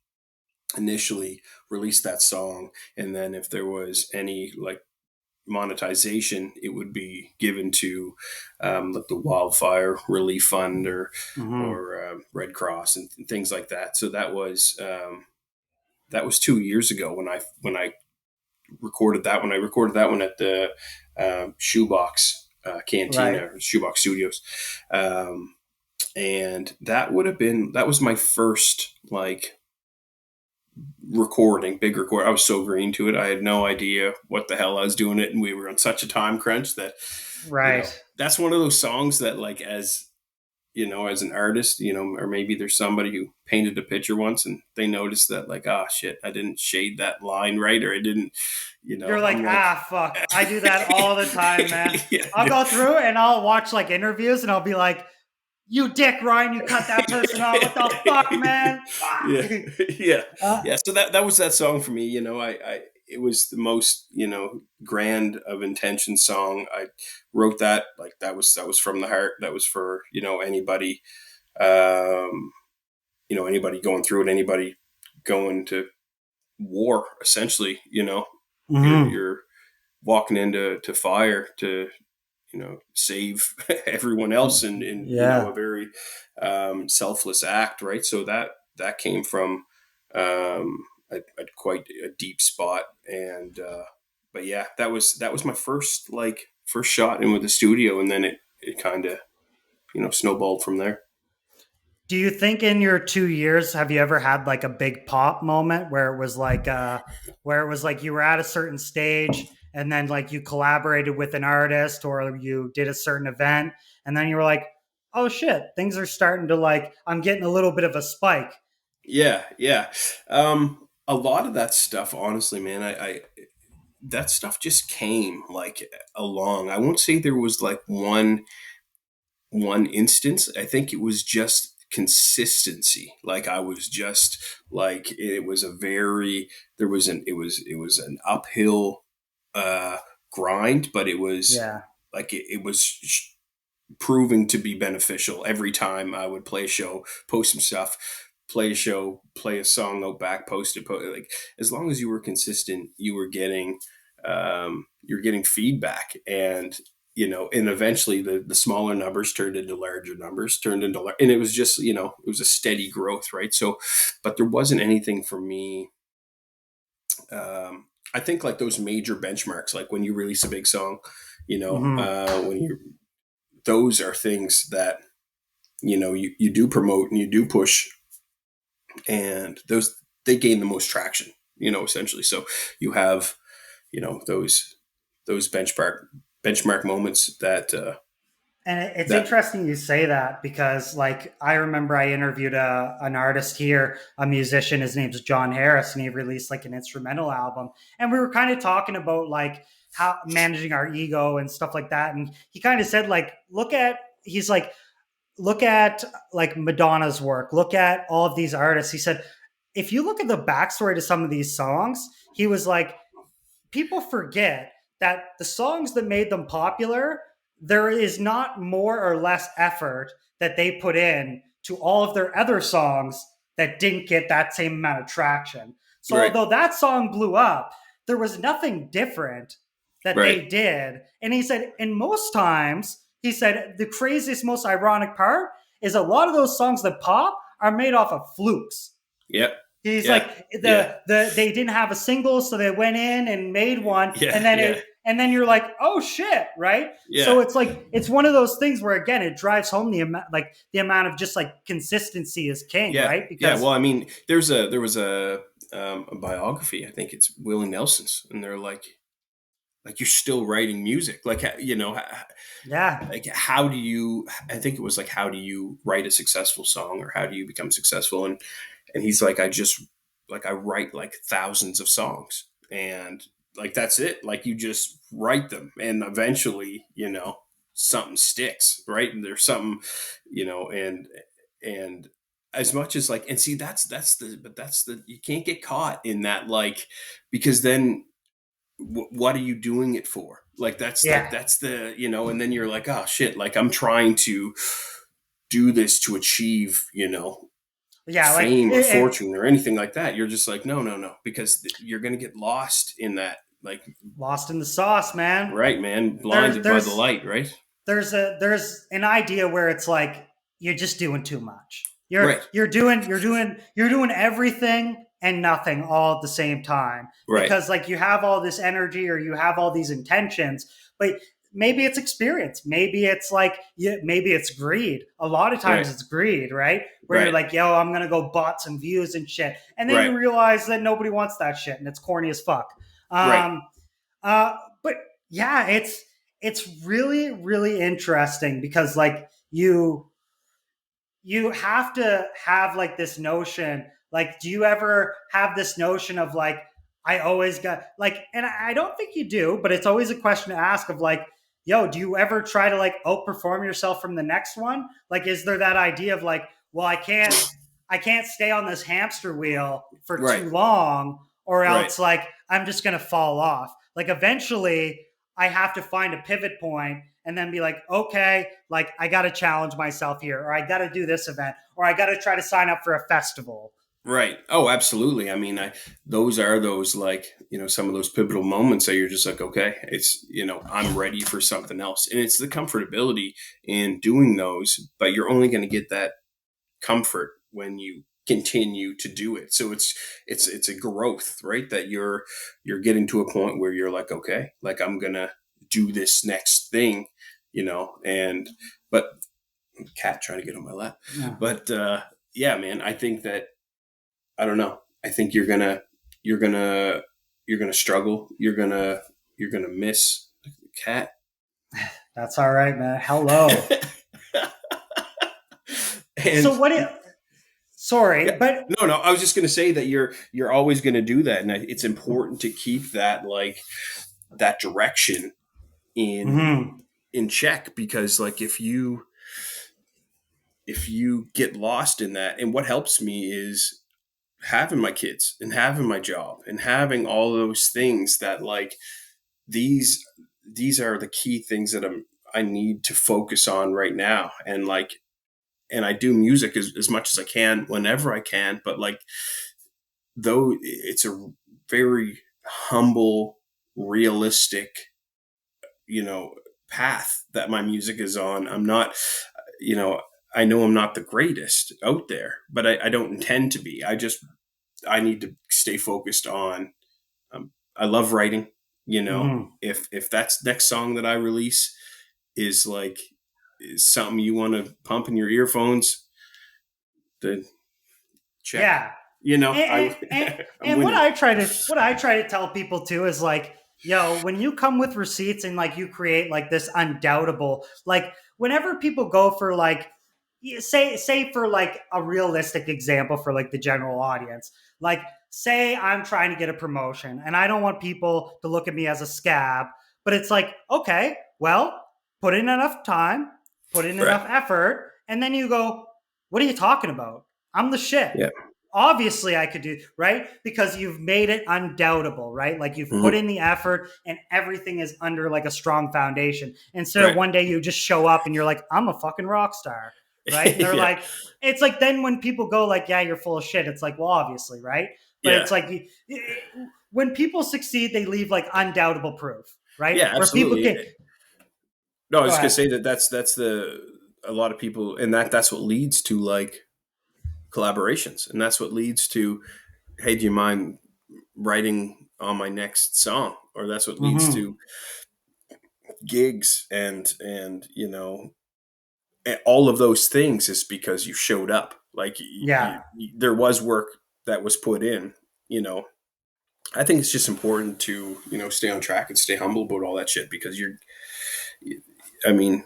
initially release that song, and then if there was any like monetization, it would be given to like the wildfire relief fund,
Hmm.
or Red Cross and things like that. So that was 2 years ago when I recorded that. When I recorded that one at the Shoebox
Right.
Cantina, or Shoebox Studios, and that was my first like big record. I was so green to it. I had no idea what the hell I was doing it, and we were on such a time crunch that,
Right.
that's one of those songs that, like, as an artist, or maybe there's somebody who painted a picture once and they noticed that, like, oh shit, I didn't shade that line right, or I didn't,
You're like,
I'm like,
ah, fuck. I do that all the time, man.
yeah,
I'll go through and I'll watch like interviews and I'll be like, you dick, Ryan, you cut that person off. What the fuck, man?
yeah,
Fuck.
yeah,
Uh,
yeah. So that was that song for me. I it was the most grand of intention song. I wrote that, like, that was from the heart. That was for anybody, um, anybody going through it, anybody going to war. Essentially,
mhm.
you're walking into fire to save everyone else in a
Yeah.
very selfless act, right? So that came from a quite a deep spot, and but yeah, that was my first shot in with the studio, and then it kind of snowballed from there.
Do you think in your 2 years, have you ever had like a big pop moment where it was like you were at a certain stage and then like you collaborated with an artist or you did a certain event and then you were like, oh shit, things are starting to like, I'm getting a little bit of a spike.
Yeah, yeah. A lot of that stuff, honestly, man, I that stuff just came like along. I won't say there was like one instance. I think it was just consistency. Like I was just like, it was a very there was an it was an uphill uh grind, but it was
Yeah.
like it was proving to be beneficial every time I would play a show, post some stuff, play a show, play a song out back, post it, like, as long as you were consistent, you're getting feedback, and eventually the smaller numbers turned into larger numbers, and it was just, it was a steady growth, right? So, but there wasn't anything for me. I think like those major benchmarks, like when you release a big song,
Hmm.
when you those are things that you do promote and you do push, and those, they gain the most traction, essentially. So you have, those benchmark moments that
And it's
that
interesting you say that because, like, I remember I interviewed an artist here, a musician. His name's John Harris, and he released like an instrumental album. And we were kind of talking about like how managing our ego and stuff like that. And he kind of said, like, he's like, look at like Madonna's work, look at all of these artists. He said, if you look at the backstory to some of these songs, he was like, people forget that the songs that made them popular, there is not more or less effort that they put in to all of their other songs that didn't get that same amount of traction. So
right,
although that song blew up, there was nothing different that
right,
they did. And he said, and most times, he said, the craziest, most ironic part is a lot of those songs that pop are made off of flukes.
yep,
He's
yeah,
like
yeah,
they didn't have a single, so they went in and made one,
yeah,
and then
yeah,
you're like, oh shit, right?
yeah,
So it's like it's one of those things where again it drives home the amount of just like consistency is king,
yeah,
right?
yeah.
Because
Well, I mean, there was a biography. I think it's Willie Nelson's, and they're like you're still writing music,
yeah,
like how do you, I think it was like, how do you write a successful song, or how do you become successful? And he's like, I write like thousands of songs, and like that's it, like you just write them, and eventually, something sticks, right? And there's something, and as much as like, and see, that's the you can't get caught in that, like, because then what are you doing it for? Like
yeah,
that's the, and then you're like, oh shit, like I'm trying to do this to achieve,
yeah, like
fame or fortune or anything like that. You're just like, no, no, no, because you're going to get lost in that, like,
lost in the sauce, man.
right, man,
There's
blinded by the
there's
light, right?
there's an idea where it's like you're just doing too much.
Right,
You're doing everything and nothing all at the same time
right,
because like you have all this energy or you have all these intentions, but maybe it's experience, maybe it's like maybe it's greed. A lot of times
right,
it's greed, right? Where you're
right,
like, yo, I'm gonna go bot some views and shit, and then
right,
you realize that nobody wants that shit and it's corny as fuck.
right,
Um, but yeah, it's really really interesting because like you have to have like this notion. Like, do you ever have this notion of like, I always got like, and I don't think you do, but it's always a question to ask of like, yo, do you ever try to like outperform yourself from the next one? Like, is there that idea of like, well, I can't stay on this hamster wheel for
right,
too long, or
right,
else like I'm just gonna fall off. Like, eventually, I have to find a pivot point and then be like, okay, like I got to challenge myself here, or I got to do this event, or I got to try to sign up for a festival.
right. Oh, absolutely. I mean, those are those, like, some of those pivotal moments that you're just like, okay, it's, I'm ready for something else. And it's the comfortability in doing those, but you're only going to get that comfort when you continue to do it. So it's a growth, right? That you're getting to a point where you're like, okay, like I'm gonna do this next thing, and but cat trying to get on my lap.
Yeah.
But yeah, man, I think that, I don't know. I think you're gonna struggle. You're gonna miss the cat.
That's all right, man. Hello. So
And
what? Sorry,
yeah,
but
no, I was just going to say that you're always going to do that, and it's important to keep that, like, that direction in
mhm.
check, because like if you get lost in that, and what helps me is having my kids and having my job and having all those things that, like, these these are the key things that I need to focus on right now, and like, and I do music as much as I can whenever I can, but like, though it's a very humble, realistic, you know, path that my music is on. I'm not, you know, I know I'm not the greatest out there, but I don't intend to be. I need to stay focused on, I love writing,
Mhm.
if that's next song that I release is like is something you want to pump in your earphones, then check.
Yeah.
You know,
And, and,
I'm
and
with you.
what I try to tell people too is like, yo, when you come with receipts and like you create like this undoubtable, like whenever people go for like, say for like a realistic example for like the general audience, like say I'm trying to get a promotion and I don't want people to look at me as a scab, but it's like, okay, well, put in enough time, put in
Right.
enough effort, and then you go, what are you talking about? I'm the shit.
Yeah.
Obviously I could do, right? Because you've made it undoubtable, right? Like you've put
Mm-hmm.
in the effort and everything is under like a strong foundation. Instead of
Right.
one day you just show up and you're like, I'm a fucking rock star, right? And they're
Yeah.
like, it's like then when people go like, yeah, you're full of shit, it's like, well, obviously, right? But
Yeah.
it's like when people succeed, they leave like undoubtable proof, right?
Yeah.
Where people
Absolutely.
can
No, I
go
was just gonna
ahead.
say that's the a lot of people, and that's what leads to like collaborations, and that's what leads to, hey, do you mind writing on my next song? Or that's what leads
Mm-hmm.
to gigs, and all of those things is because you showed up. Like
Yeah.
there was work that was put in. You know, I think it's just important to stay on track and stay humble about all that shit because I mean,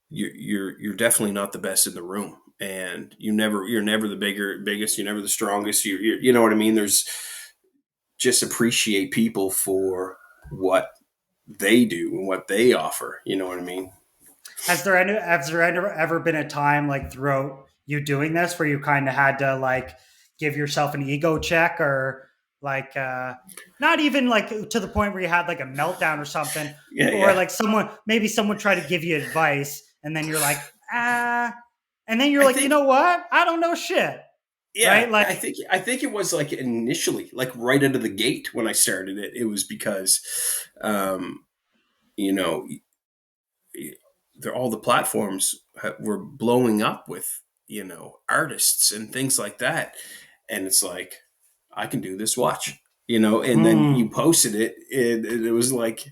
you're definitely not the best in the room, and you're never the biggest, you're never the strongest. You know what I mean. There's just appreciate people for what they do and what they offer. You know what I mean?
Has there ever been a time like throughout you doing this where you kind of had to like give yourself an ego check or like not even like to the point where you had like a meltdown or something,
Yeah,
or
yeah.
like someone tried to give you advice and then you're like, ah, and then you're
I
like, you
think
know what, I don't know shit,
yeah,
right? Like
I think it was like initially, like right out of the gate when I started it, it was because, um, you know, they're all the platforms were blowing up with artists and things like that, and it's like I can do this. Watch, and then you
hmm,
posted it, and it was like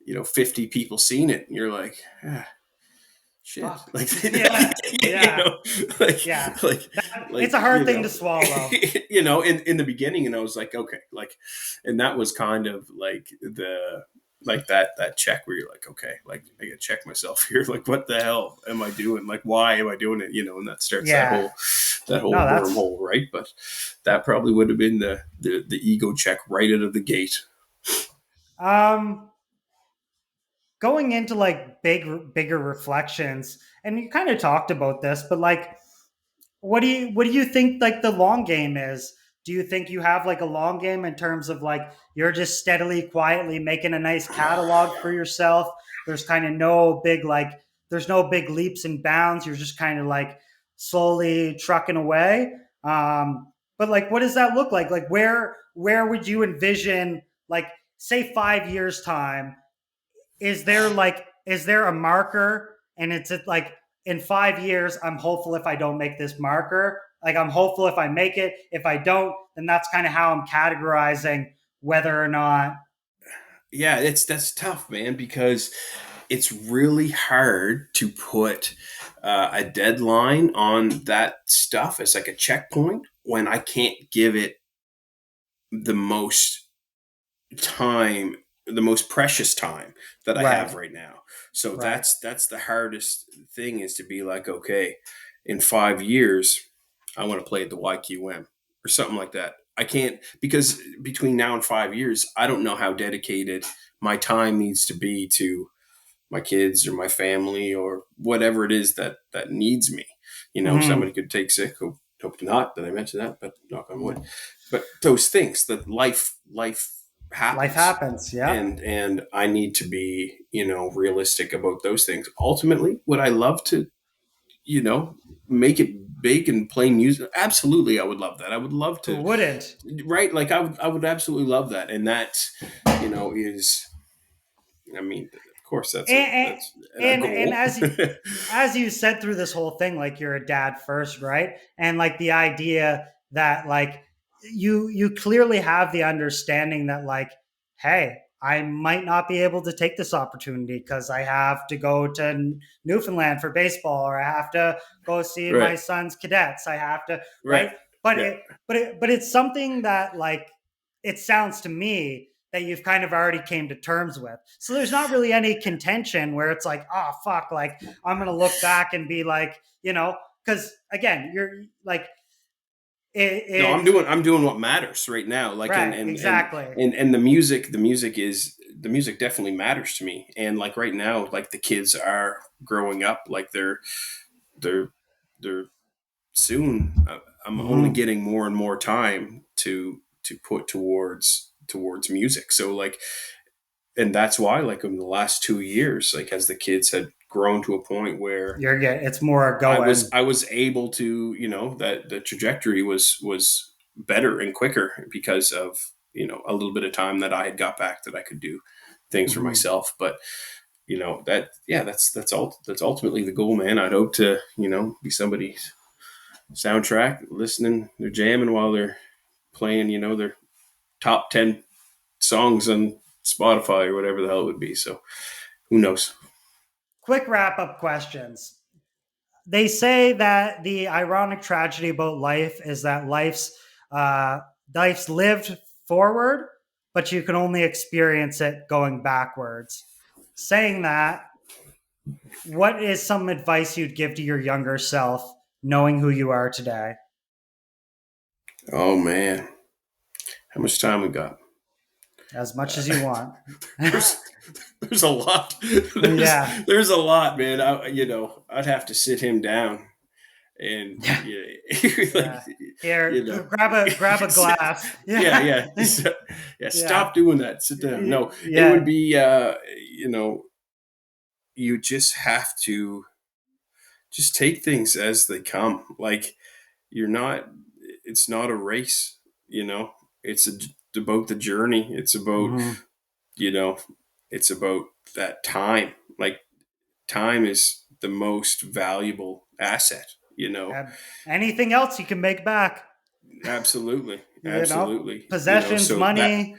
50 people seen it, and you're like, ah, shit,
fuck,
like
yeah,
you
yeah,
know, like
yeah,
like
it's
like
a hard thing to swallow.
in the beginning, and I was like, okay, like, and that was kind of like that check where you're like, okay, like I gotta check myself here, like what the hell am I doing, like why am I doing it, and that starts
Yeah,
that
no,
whole
that's
wormhole, right? But that probably would have been the ego check right out of the gate.
um going into like bigger reflections, and you kind of talked about this, but like what do you think like the long game is? Do you think you have like a long game in terms of like you're just steadily quietly making a nice catalog for yourself? There's kind of no big like there's no big leaps and bounds, you're just kind of like slowly trucking away. But like what does that look like where would you envision like say 5 years time? Is there a marker, and it's like in 5 years I'm hopeful if I don't make this marker, like I'm hopeful if I make it, if I don't then that's kind of how I'm categorizing whether or not.
Yeah, that's tough, man, because it's really hard to put a deadline on that stuff as like a checkpoint when I can't give it the most time, the most precious time that I have
Right,
right now. So
right.
that's the hardest thing, is to be like, okay, in 5 years, I want to play at the YQM or something like that. I can't, because between now and 5 years, I don't know how dedicated my time needs to be to my kids or my family or whatever it is that needs me. Somebody
Hmm.
could take sick. Hope not that I mentioned that, but knock on wood. But those things, that life
Life
happens,
happens, yeah.
and I need to be realistic about those things. Ultimately, would I love to you know make it big and play music? Absolutely, I would love that. I would love
Who
to,
wouldn't?
right? Like I would absolutely love that, and that is, I mean, of course,
and
that's a
and
goal.
as you said through this whole thing, like you're a dad first, right? And like the idea that like you clearly have the understanding that like, hey, I might not be able to take this opportunity because I have to go to Newfoundland for baseball, or I have to go see my
Right.
son's cadets. I have to,
Right.
right? But
Yeah.
but it's something that, like, it sounds to me that you've kind of already came to terms with. So there's not really any contention where it's like, oh fuck, like I'm gonna look back and be like, because again, you're like
No,
it's
I'm doing what matters right now. Like,
right, exactly.
and the music definitely matters to me. And like right now, like the kids are growing up, like they're they're soon. I'm only
Mm-hmm.
getting more and more time to put towards music. So like, and that's why, like, in the last 2 years, like as the kids had grown to a point where
You're getting it's more
I
going.
was able to, that the trajectory was better and quicker because of, a little bit of time that I had got back that I could do things for
Mhm.
myself. But that, yeah, that's ultimately the goal, man. I'd hope to, be somebody's soundtrack, listening, they're jamming while they're playing, their top 10 songs on Spotify or whatever the hell it would be. So who knows?
Quick wrap up questions. They say that the ironic tragedy about life is that uh, life's lived forward, but you can only experience it going backwards. Saying that, what is some advice you'd give to your younger self, knowing who you are today?
Oh man, how much time we got?
As much as
Uh,
you want.
there's there's a lot.
Yeah.
There's a lot, man. I'd have to sit him down and
Yeah.
like,
Yeah. Here,
you know,
grab a glass.
yeah,
Yeah.
yeah, yeah.
Yeah.
Stop doing that. Sit down. No, it would
Yeah.
be, you just have to just take things as they come. Like you're not. It's not a race. It's about the journey. It's about
Mhm.
you know, it's about that time. Like time is the most valuable asset.
Anything else you can make back,
Absolutely.
you know,
Absolutely.
possessions,
So that
money.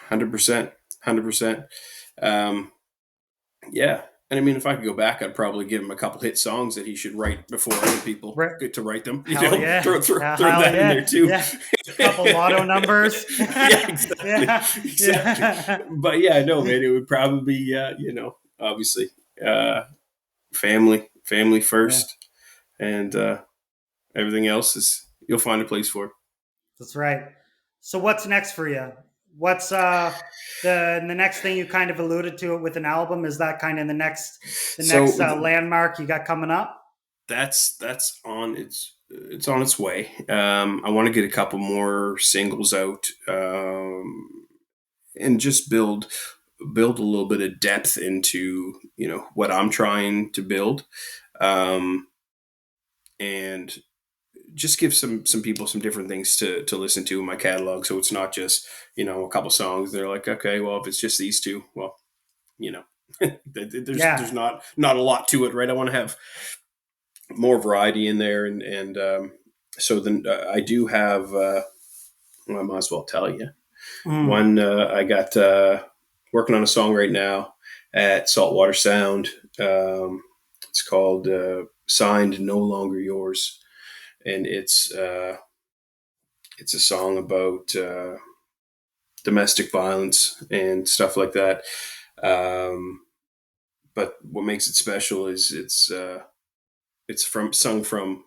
100%, 100%. Um, yeah. And I mean, if I could go back, I'd probably give him a couple hit songs that he should write before other people
Right.
get to write them.
Hell yeah.
Throw
Hell
that in there
yeah.
too.
Yeah. Couple lotto numbers.
Yeah, exactly.
Yeah.
Exactly.
Yeah.
But yeah, no, man, it would probably be, obviously, family
Yeah.
first, and everything else is you'll find a place for.
That's right. So what's next for you? What's the next thing you kind of alluded to it with an album? Is that kind of the next
So
landmark you got coming up?
that's on it's on its way. I want to get a couple more singles out, and just build a little bit of depth into what I'm trying to build, um, and just give some people some different things to listen to in my catalog. So it's not just a couple songs. They're like, okay, well, if it's just these two, well, you know, there's
Yeah.
not a lot to it, right? I want to have more variety in there, and so then I do have. Well, I might as well tell you
Mm.
one. I got working on a song right now at Saltwater Sound. It's called "Signed No Longer Yours," and it's a song about domestic violence and stuff like that. Um, but what makes it special is it's sung from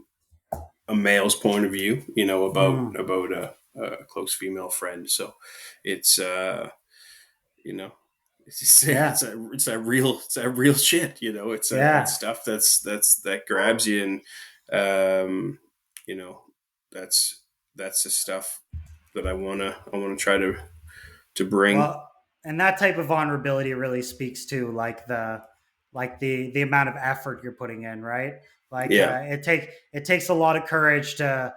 a male's point of view,
Mm.
about a close female friend. So it's you know it's just,
Yeah.
it's that real shit. It's
Yeah.
stuff that grabs you, and um, you know that's that's the stuff that I wanna try to bring.
Well, and that type of vulnerability really speaks to the amount of effort you're putting in, right? Like
Yeah,
it takes a lot of courage to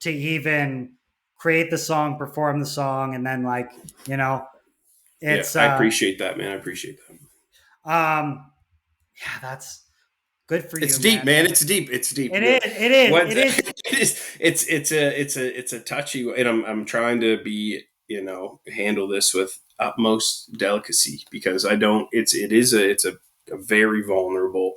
even create the song, perform the song, and then you know
yeah.
it's
I appreciate that, man. I appreciate that.
um yeah, that's good for
It's
you,
deep,
man.
man. It's deep. It's deep.
It is. It is.
What
It is.
it is. It's a touchy, and I'm trying to be handle this with utmost delicacy, because I don't. It's a very vulnerable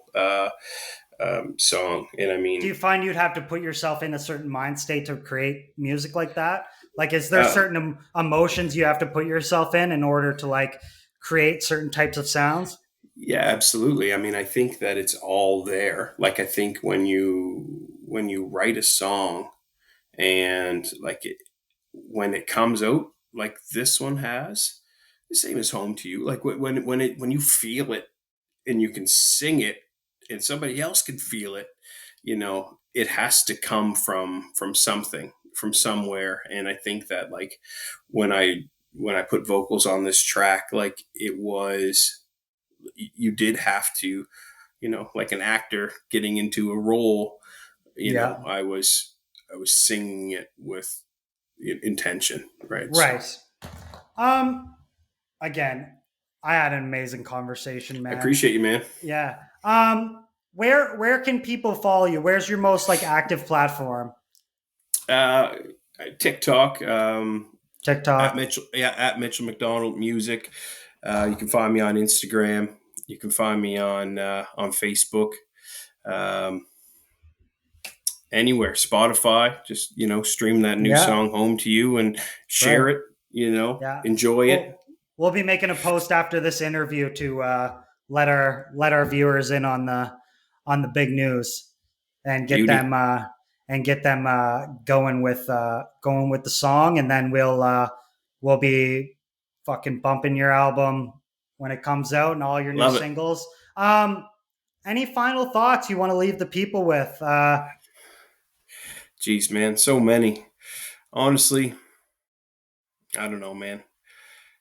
song, and I
Do
mean,
you find you'd have to put yourself in a certain mind state to create music like that? Like, is there
uh,
certain emotions you have to put yourself in order to like create certain types of sounds?
yeah, absolutely. I mean, I think that it's all there. Like, I think when you write a song, and like when it comes out, like this one has, the same as Home to You. Like when you feel it and you can sing it, and somebody else can feel it, it has to come from something, from somewhere. And I think that, like, when I put vocals on this track, like, it was, you did have to, like an actor getting into a role,
Yeah,
I was singing it with intention, right? So
right. Um, Again, I had an amazing conversation,
I
man.
appreciate you, man.
Yeah. Where can people follow you? Where's your most like active platform?
uh TikTok, at
TikTok.
Mitchell, yeah, at Mitchell MacDonald Music. You can find me on Instagram. You can find me on Facebook. Um, Anywhere, Spotify. Just, stream that new
Yeah.
song "Home to You" and share
Right.
it.
Yeah.
Enjoy it.
We'll be making a post after this interview to let our viewers in on the big news and
Beauty.
get them going with the song, and then we'll be fucking bumping your album when it comes out and all your new
Love it.
singles. Any final thoughts you want to leave the people with?
Jeez, man, so many. Honestly, I don't know, man.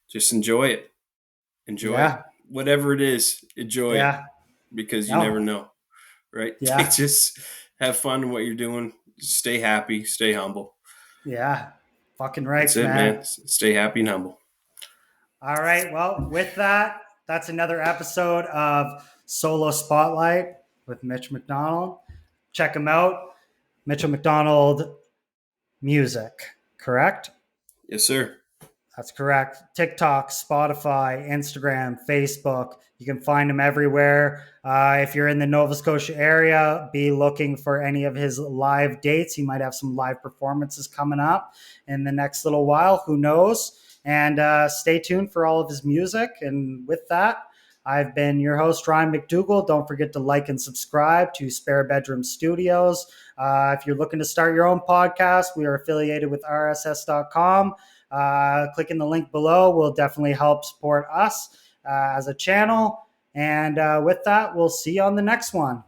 Just enjoy it. Enjoy it.
Yeah,
Whatever it is, enjoy it,
yeah,
because you never
no,
know, right?
yeah,
Just have fun in what you're doing. Stay happy, stay humble.
yeah. Fucking
That's
rights,
it,
man.
man. Stay happy and humble.
All right. Well, with that, that's another episode of Solo Spotlight with Mitch MacDonald. Check him out. Mitchell MacDonald Music, correct?
Yes, sir.
That's correct. TikTok, Spotify, Instagram, Facebook. You can find him everywhere. If you're in the Nova Scotia area, be looking for any of his live dates. He might have some live performances coming up in the next little while. Who knows? And stay tuned for all of his music. And with that, I've been your host, Ryan MacDougall. Don't forget to like and subscribe to Spare Bedroom Studios. If you're looking to start your own podcast, we are affiliated with RSS.com. Clicking the link below will definitely help support us as a channel. And with that, we'll see you on the next one.